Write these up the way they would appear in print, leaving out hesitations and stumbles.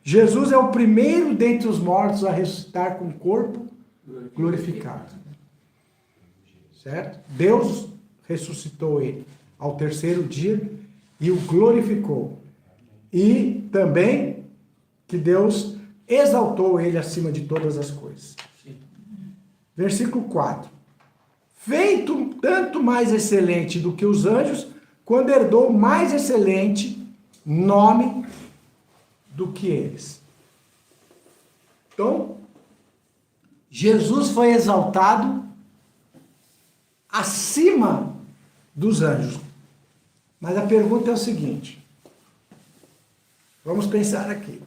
Jesus é o primeiro dentre os mortos a ressuscitar com o corpo glorificado. Certo? Deus ressuscitou ele ao terceiro dia e o glorificou. E também que Deus exaltou ele acima de todas as coisas. Versículo 4. Feito tanto mais excelente do que os anjos, quando herdou mais excelente nome do que eles. Então, Jesus foi exaltado acima dos anjos. Mas a pergunta é o seguinte. Vamos pensar aqui.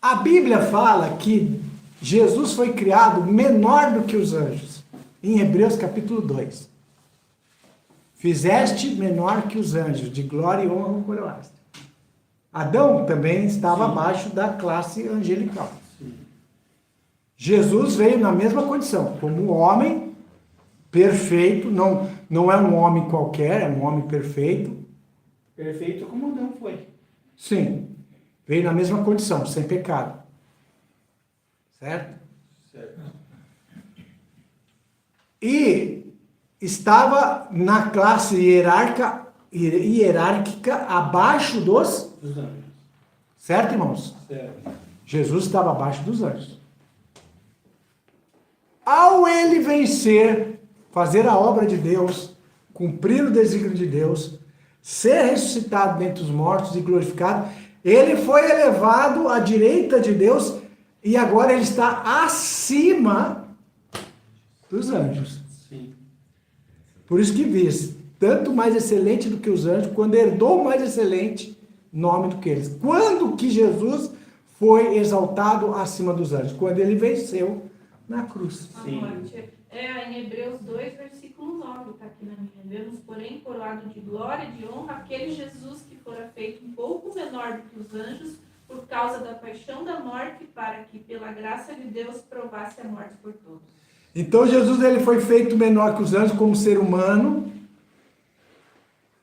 A Bíblia fala que Jesus foi criado menor do que os anjos. Em Hebreus capítulo 2. Fizeste menor que os anjos, de glória e honra o coroaste. Adão também estava abaixo da classe angelical. Jesus veio na mesma condição, como homem perfeito, não é um homem qualquer, é um homem perfeito. Perfeito como Adão foi. Sim, veio na mesma condição, sem pecado. Certo? Certo. E estava na classe hierárquica abaixo dos anjos. Certo, irmãos? Certo. Jesus estava abaixo dos anjos. Ao ele vencer, fazer a obra de Deus, cumprir o desígnio de Deus, ser ressuscitado dentre os mortos e glorificado, ele foi elevado à direita de Deus e agora ele está acima dos anjos. Sim. Por isso que diz, tanto mais excelente do que os anjos, quando herdou mais excelente nome do que eles. Quando que Jesus foi exaltado acima dos anjos? Quando ele venceu na cruz. Sim. Em Hebreus 2, versículo 9, está aqui na minha. Vemos, porém, coroado de glória e de honra aquele Jesus que fora feito um pouco menor do que os anjos, por causa da paixão da morte, para que, pela graça de Deus, provasse a morte por todos. Então Jesus ele foi feito menor que os anjos como ser humano,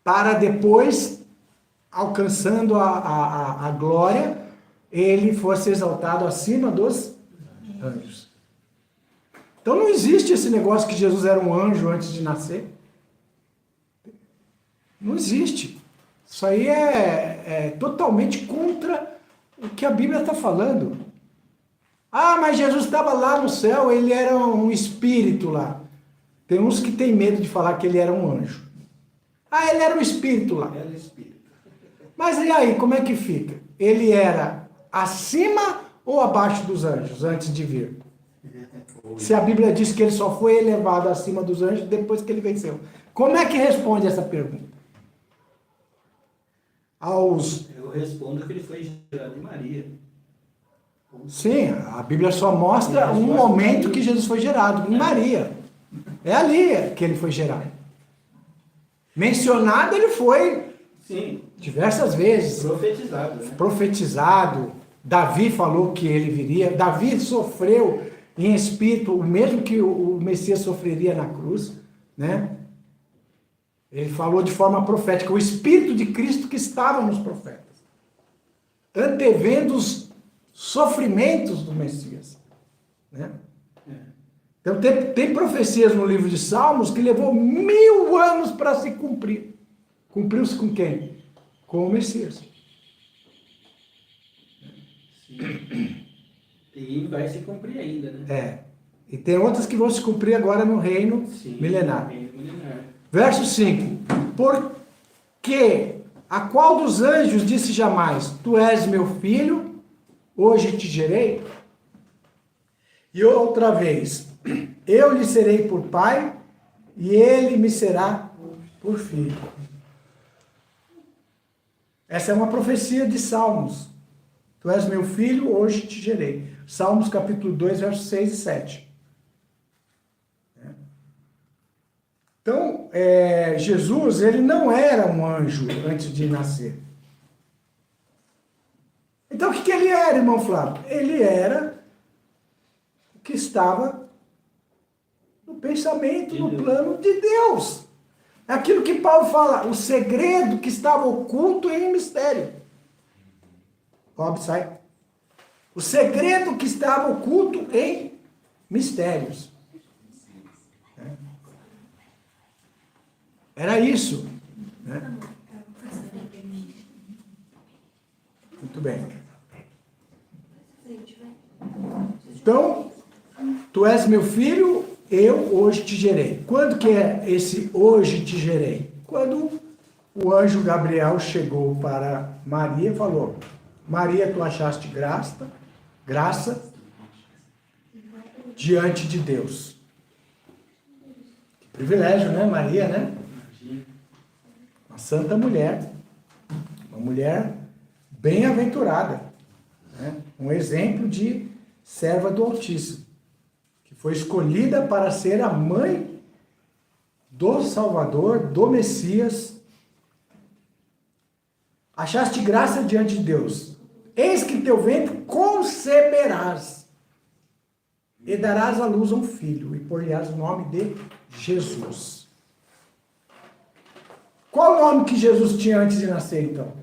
para depois, alcançando a glória, ele fosse exaltado acima dos anjos. Então não existe esse negócio que Jesus era um anjo antes de nascer. Não existe. Isso aí é totalmente contra o que a Bíblia está falando. Ah, mas Jesus estava lá no céu, ele era um espírito lá. Tem uns que têm medo de falar que ele era um anjo. Ah, ele era um espírito lá. Era espírito. Mas e aí, como é que fica? Ele era acima ou abaixo dos anjos antes de vir? Se a Bíblia diz que ele só foi elevado acima dos anjos depois que ele venceu. Como é que responde essa pergunta? Eu respondo que ele foi gerado em Maria. Sim, a Bíblia só mostra um momento que Jesus foi gerado, em Maria. É ali que ele foi gerado. Mencionado ele foi. Sim. Diversas vezes. Profetizado, né? Profetizado. Davi falou que ele viria. Davi sofreu em espírito, o mesmo que o Messias sofreria na cruz, né? Ele falou de forma profética, o Espírito de Cristo que estava nos profetas, antevendo os sofrimentos do Messias, né? Então tem profecias no livro de Salmos que levou 1000 anos para se cumprir. Cumpriu-se com quem? Com o Messias. Sim. E vai se cumprir ainda, né? E tem outras que vão se cumprir agora no reino milenar. Reino milenar. Verso 5. Porque a qual dos anjos disse jamais, tu és meu filho, hoje te gerei? E outra vez, eu lhe serei por pai, e ele me será por filho. Essa é uma profecia de Salmos. Tu és meu filho, hoje te gerei. Salmos capítulo 2, versos 6 e 7. Então, Jesus, ele não era um anjo antes de nascer. Então, o que ele era, irmão Flávio? Ele era o que estava no pensamento, no plano de Deus. É aquilo que Paulo fala, o segredo que estava oculto em mistério. Bob, sai. O segredo que estava oculto em mistérios. Era isso. Né? Muito bem. Então, tu és meu filho, eu hoje te gerei. Quando que é esse hoje te gerei? Quando o anjo Gabriel chegou para Maria e falou: Maria, tu achaste graça diante de Deus. Que privilégio, né, Maria, né? Uma santa mulher, uma mulher bem-aventurada, né? Um exemplo de serva do Altíssimo, que foi escolhida para ser a mãe do Salvador, do Messias. Achaste graça diante de Deus. Eis que teu ventre conceberás e darás à luz a um filho e por-lhe-ás o nome de Jesus. Qual o nome que Jesus tinha antes de nascer, então?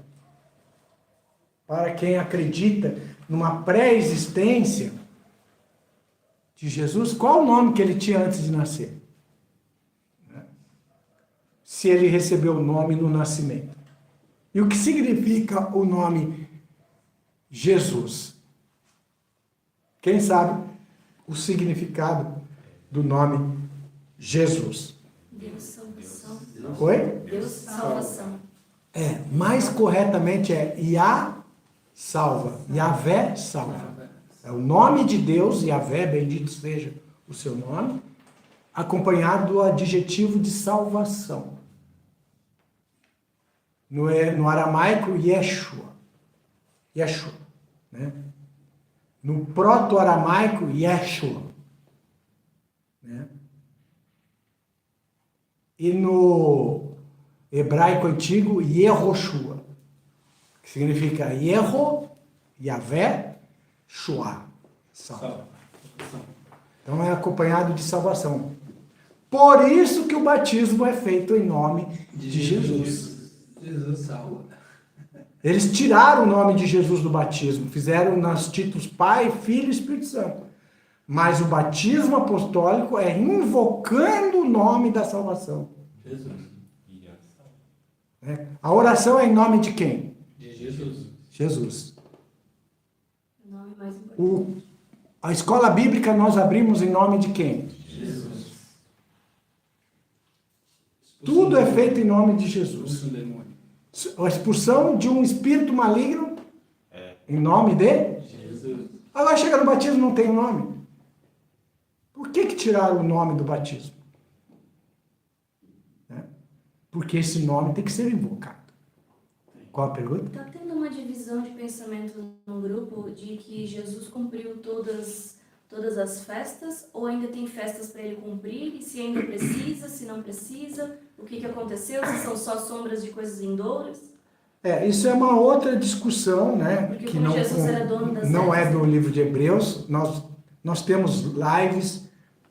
Para quem acredita numa pré-existência de Jesus, qual o nome que ele tinha antes de nascer? Se ele recebeu o nome no nascimento. E o que significa o nome Jesus? Quem sabe o significado do nome Jesus? Deus salvação. Oi? Deus salvação. Mais corretamente é Iá salva, Yahvé salva. É o nome de Deus, Yahvé, bendito seja o seu nome, acompanhado do adjetivo de salvação. No aramaico, Yeshua. Yeshua. Né? No proto-aramaico, Yeshua. Né? E no hebraico antigo, Yehoshua. Que significa Yeho, Yahvé, Shua. Salva. Então é acompanhado de salvação. Por isso que o batismo é feito em nome de Jesus. Jesus salva. Eles tiraram o nome de Jesus do batismo, fizeram nos títulos Pai, Filho e Espírito Santo. Mas o batismo apostólico é invocando o nome da salvação. Jesus. A oração é em nome de quem? De Jesus. Jesus. O nome mais importante. A escola bíblica nós abrimos em nome de quem? Jesus. Tudo é feito em nome de Jesus. Um demônio. A expulsão de um espírito maligno em nome de Jesus. Agora chega no batismo não tem nome. Por que tiraram o nome do batismo? Porque esse nome tem que ser invocado. Qual a pergunta? Está tendo uma divisão de pensamento no grupo de que Jesus cumpriu todas as festas, ou ainda tem festas para ele cumprir, e se ainda precisa, se não precisa, o que aconteceu, se são só sombras de coisas vindouras? Isso é uma outra discussão, né? Porque que como não, Jesus era dono das não é festas. do livro de Hebreus. Nós temos lives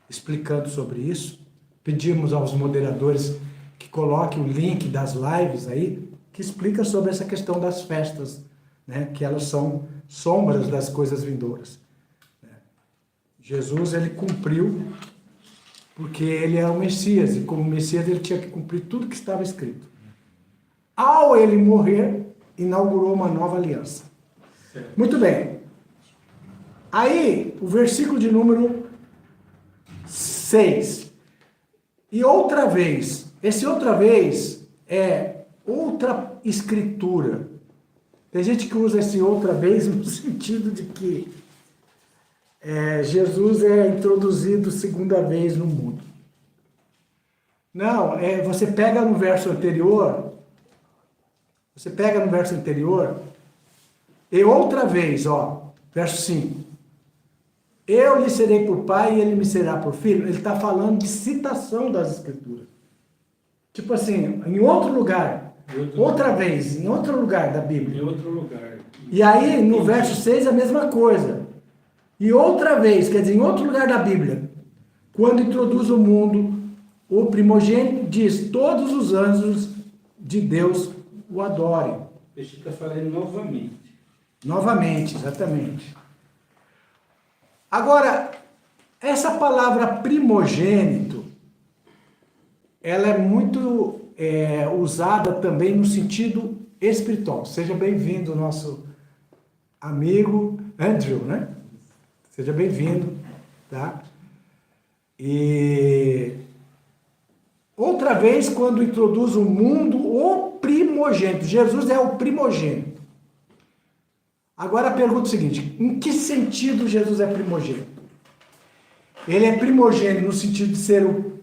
explicando sobre isso. Pedimos aos moderadores que coloquem o link das lives aí, que explica sobre essa questão das festas, né? Que elas são sombras das coisas vindouras. Jesus, ele cumpriu, porque ele é o Messias, e como Messias ele tinha que cumprir tudo que estava escrito. Ao ele morrer, inaugurou uma nova aliança. Muito bem. Aí, o versículo de número 6. E outra vez, esse outra vez é outra escritura. Tem gente que usa esse outra vez no sentido de que Jesus é introduzido segunda vez no mundo. Não, você pega no verso anterior, e outra vez, verso 5. Eu lhe serei por pai e ele me será por filho. Ele está falando de citação das escrituras. Tipo assim, em outro lugar, outra vez, em outro lugar da Bíblia. Em outro lugar. E aí, no verso 6, a mesma coisa. E outra vez, quer dizer, em outro lugar da Bíblia, quando introduz o mundo, o primogênito diz, todos os anjos de Deus o adorem. Ele está falando novamente. Novamente, exatamente. Agora, essa palavra primogênito, ela é muito usada também no sentido espiritual. Seja bem-vindo, nosso amigo Andrew, né? Seja bem-vindo, tá? E outra vez, quando introduz o mundo, o primogênito. Jesus é o primogênito. Agora a pergunta é a seguinte: em que sentido Jesus é primogênito? Ele é primogênito no sentido de ser o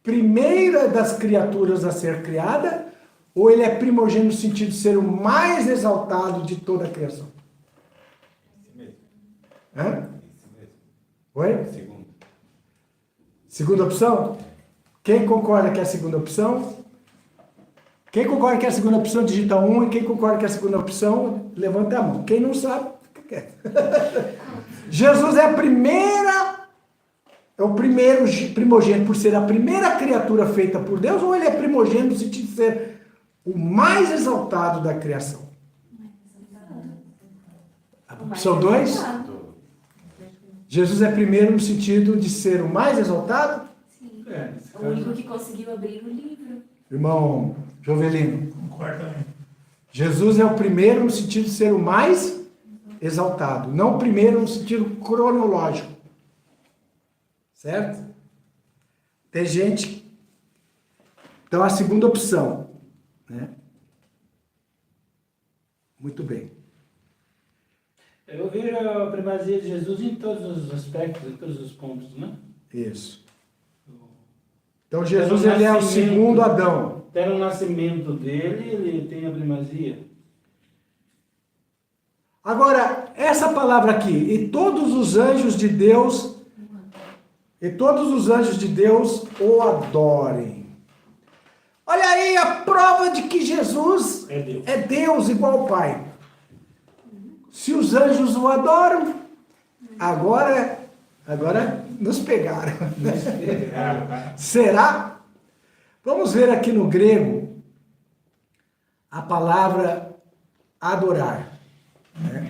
primeira das criaturas a ser criada, ou ele é primogênito no sentido de ser o mais exaltado de toda a criação? Esse mesmo. Hã? Esse mesmo. Oi? Segundo. Segunda opção? Quem concorda que é a segunda opção? Quem concorda que é a segunda opção, digita 1. E quem concorda que é a segunda opção, levanta a mão. Quem não sabe, fica quieto. Jesus é o primeiro primogênito por ser a primeira criatura feita por Deus, ou ele é primogênito no sentido de ser o mais exaltado da criação? Opção 2? Jesus é primeiro no sentido de ser o mais exaltado? Sim. nesse O único caso, que conseguiu abrir o livro. Irmão Jovelino, Concordo também. Jesus é o primeiro no sentido de ser o mais exaltado, não o primeiro no sentido cronológico. Certo? Tem gente... Então, a segunda opção, né? Muito bem. eu vejo a primazia de Jesus em todos os aspectos, em todos os pontos, né? Isso. Então, Jesus ele é o segundo Adão. Até no nascimento dele, ele tem a primazia. Agora, essa palavra aqui, e todos os anjos de Deus o adorem. Olha aí a prova de que Jesus é Deus igual ao Pai. Se os anjos o adoram, agora nos pegaram. Será? Vamos ver aqui no grego a palavra adorar. Né?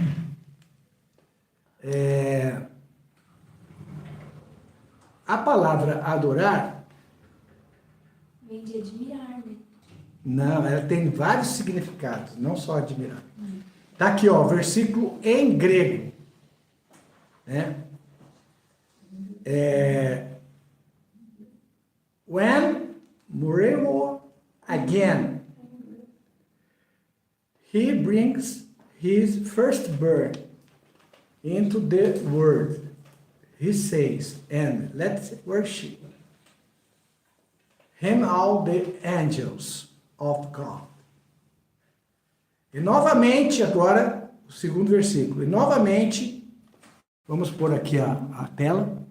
A palavra adorar, Vem de admirar, né? não, ela tem vários significados, não só admirar. Tá aqui, ó, versículo em grego, né? When Muremo again, he brings his firstborn into the world. He says, and let's worship him, all the angels of God. E novamente, agora, o segundo versículo. E novamente, vamos pôr aqui a tela.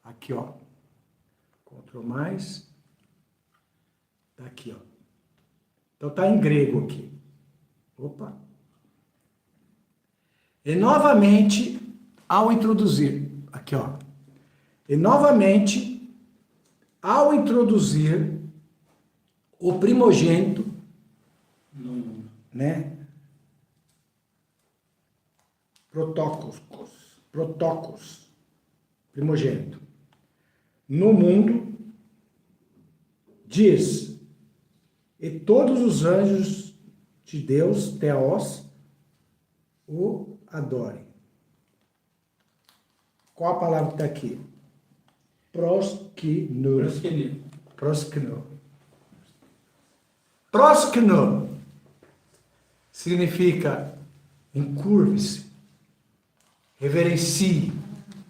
Aqui, ó. Ctrl mais. Tá aqui, ó. Então tá em grego aqui. Opa. E novamente, ao introduzir, aqui, ó. E novamente, ao introduzir o primogênito, né? Protócos, primogênito, no mundo, diz, e todos os anjos de Deus, Theos, o adorem. Qual a palavra que está aqui? Proskno significa encurve-se, reverencie,